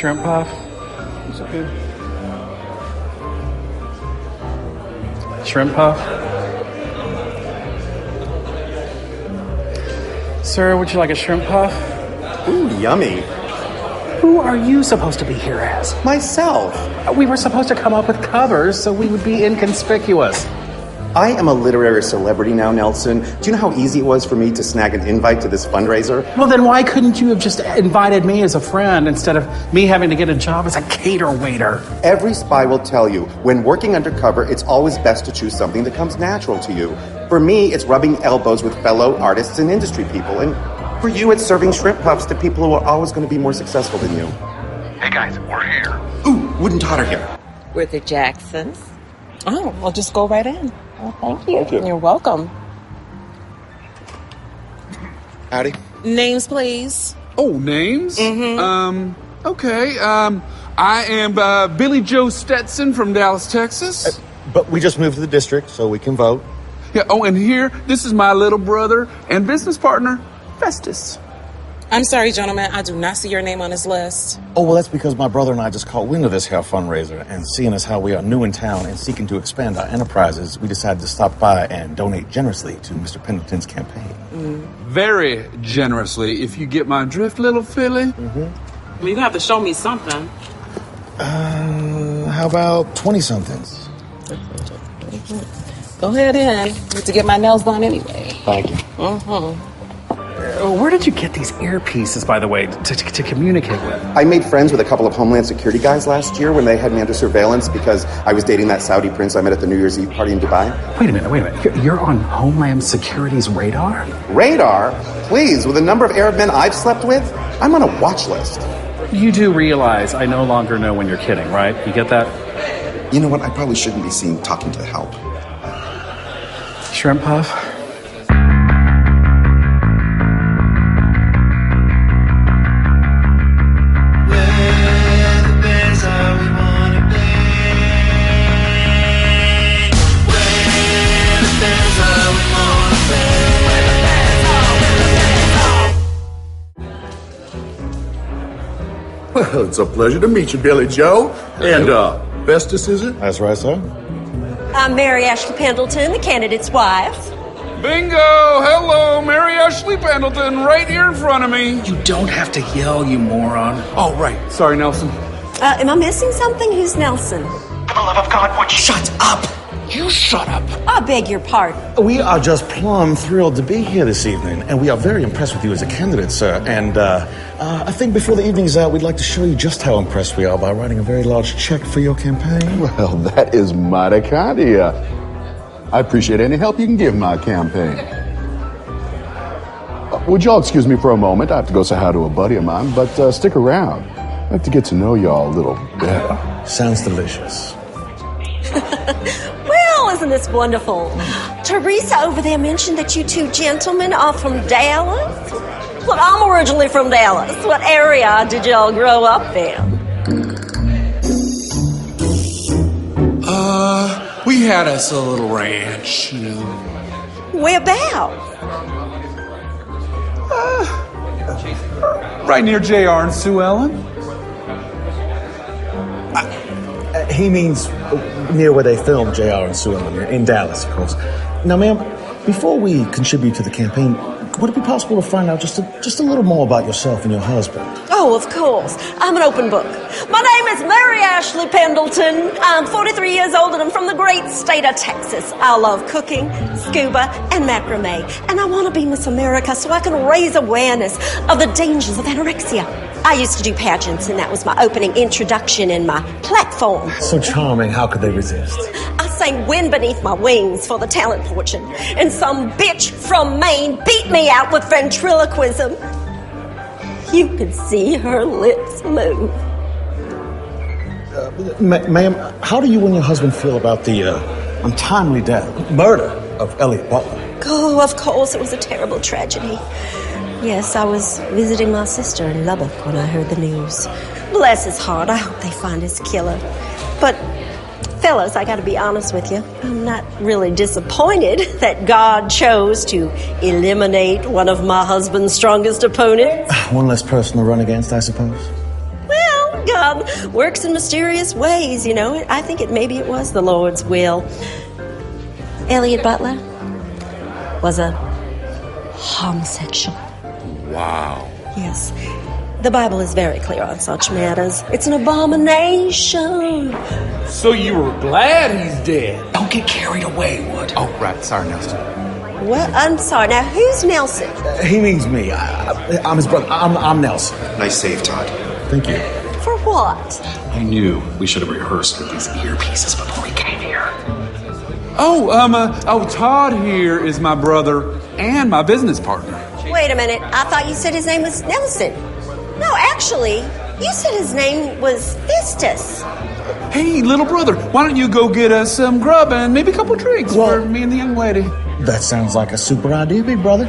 shrimp puff? It's okay. Shrimp puff? Sir, would you like a shrimp puff? Ooh, yummy. Who are you supposed to be here as? Myself. We were supposed to come up with covers so we would be inconspicuous. I am a literary celebrity now, Nelson. Do you know how easy it was for me to snag an invite to this fundraiser? Well, then why couldn't you have just invited me as a friend instead of me having to get a job as a cater waiter? Every spy will tell you, when working undercover, it's always best to choose something that comes natural to you. For me, it's rubbing elbows with fellow artists and industry people. And for you, it's serving shrimp puffs to people who are always going to be more successful than you. Hey guys, we're here. Ooh, Wooden Totter here. We're the Jacksons. Oh, well, just go right in. Well, thank you. You're welcome. Howdy. Names, please. Oh, names? Mm-hmm. Okay. I am Billy Joe Stetson from Dallas, Texas. But we just moved to the district, so we can vote. Yeah, oh, and here, this is my little brother and business partner, Festus. I'm sorry, gentlemen. I do not see your name on this list. Oh, well, that's because my brother and I just caught wind of this here fundraiser, and seeing as how we are new in town and seeking to expand our enterprises, we decided to stop by and donate generously to Mr. Pendleton's campaign. Very generously, if you get my drift, little filly. Well, you're going to have to show me something. How about 20-somethings? Go ahead in. Need to get my nails done anyway. Thank you. Where did you get these earpieces, by the way, to communicate with? I made friends with a couple of Homeland Security guys last year when they had me under surveillance because I was dating that Saudi prince I met at the New Year's Eve party in Dubai. Wait a minute. You're on Homeland Security's radar? Radar? Please, with the number of Arab men I've slept with, I'm on a watch list. You do realize I no longer know when you're kidding, right? You get that? You know what? I probably shouldn't be seen talking to help. Shrimp puff? Well, it's a pleasure to meet you, Billy Joe. And, Festus, is it? That's right, sir. I'm Mary Ashley Pendleton, the candidate's wife. Bingo! Hello, Mary Ashley Pendleton, right here in front of me. You don't have to yell, you moron. Oh, right. Sorry, Nelson. Am I missing something? Who's Nelson? For the love of God, would you Shut up! You shut up. I beg your pardon. We are just plumb thrilled to be here this evening, and we are very impressed with you as a candidate, sir. And I think before the evening's out, we'd like to show you just how impressed we are by writing a very large check for your campaign. Well, that is mighty kind of you. I appreciate any help you can give my campaign. Would y'all excuse me for a moment? I have to go say hi to a buddy of mine, but stick around. I'd like to get to know y'all a little better. Sounds delicious. Well, isn't this wonderful? Teresa over there mentioned that you two gentlemen are from Dallas. Well, I'm originally from Dallas. What area did y'all grow up in? We had us a little ranch, you know. Whereabouts? Right near JR and Sue Ellen. He means near where they filmed J.R. and Sue Ellen, in Dallas, of course. Now, ma'am, before we contribute to the campaign, would it be possible to find out just a little more about yourself and your husband? Oh, of course. I'm an open book. My name is Mary Ashley Pendleton. I'm 43 years old and I'm from the great state of Texas. I love cooking, scuba, and macrame. And I want to be Miss America so I can raise awareness of the dangers of anorexia. I used to do pageants and that was my opening introduction and my platform. So charming, how could they resist? I sang Wind Beneath My Wings for the talent fortune. And some bitch from Maine beat me out with ventriloquism. You could see her lips move. Ma'am, how do you and your husband feel about the untimely death, murder of Elliot Butler? Oh, of course, it was a terrible tragedy. Yes, I was visiting my sister in Lubbock when I heard the news. Bless his heart, I hope they find his killer. But, fellas, I gotta be honest with you. I'm not really disappointed that God chose to eliminate one of my husband's strongest opponents. One less person to run against, I suppose. Well, God God works in mysterious ways, you know. I think maybe it was the Lord's will. Elliot Butler was a homosexual. Wow. Yes. The Bible is very clear on such matters. It's an abomination. So you were glad he's dead? Don't get carried away, Wood. Oh, right. Sorry, Nelson. What? I'm sorry. Now, who's Nelson? He means me. I'm his brother. I'm Nelson. Nice save, Todd. Thank you. For what? I knew we should have rehearsed with these earpieces before we came here. Todd here is my brother and my business partner. Wait a minute. I thought you said his name was Nelson. No, actually, you said his name was Fistus. Hey, little brother, why don't you go get us some grub and maybe a couple drinks for me and the young lady? That sounds like a super idea, big brother.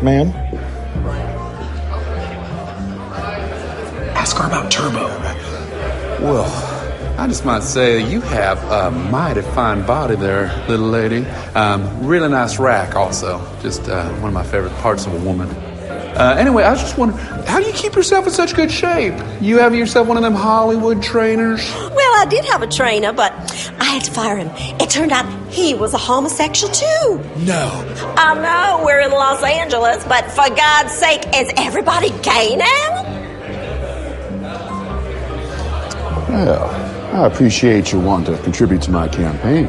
Ma'am? Ask her about Turbo. Well, I just might say you have a mighty fine body there, little lady. Really nice rack also. Just one of my favorite parts of a woman. Anyway, I was just wondering, how do you keep yourself in such good shape? You have yourself one of them Hollywood trainers? Well, I did have a trainer, but I had to fire him. It turned out he was a homosexual, too. No. I know, we're in Los Angeles, but for God's sake, is everybody gay now? Well, I appreciate you wanting to contribute to my campaign.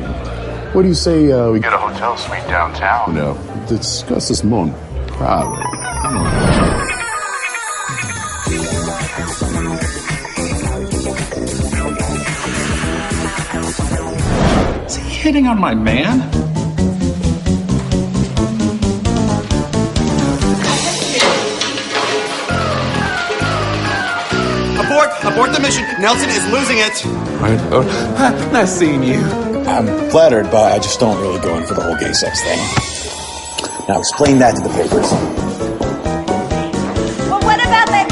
What do you say we Get a hotel suite downtown. discuss this more privately? Is he hitting on my man? Abort the mission. Nelson is losing it. Right. Oh, nice seeing you. I'm flattered, but I just don't really go in for the whole gay sex thing. Now explain that to the papers. Well, what about that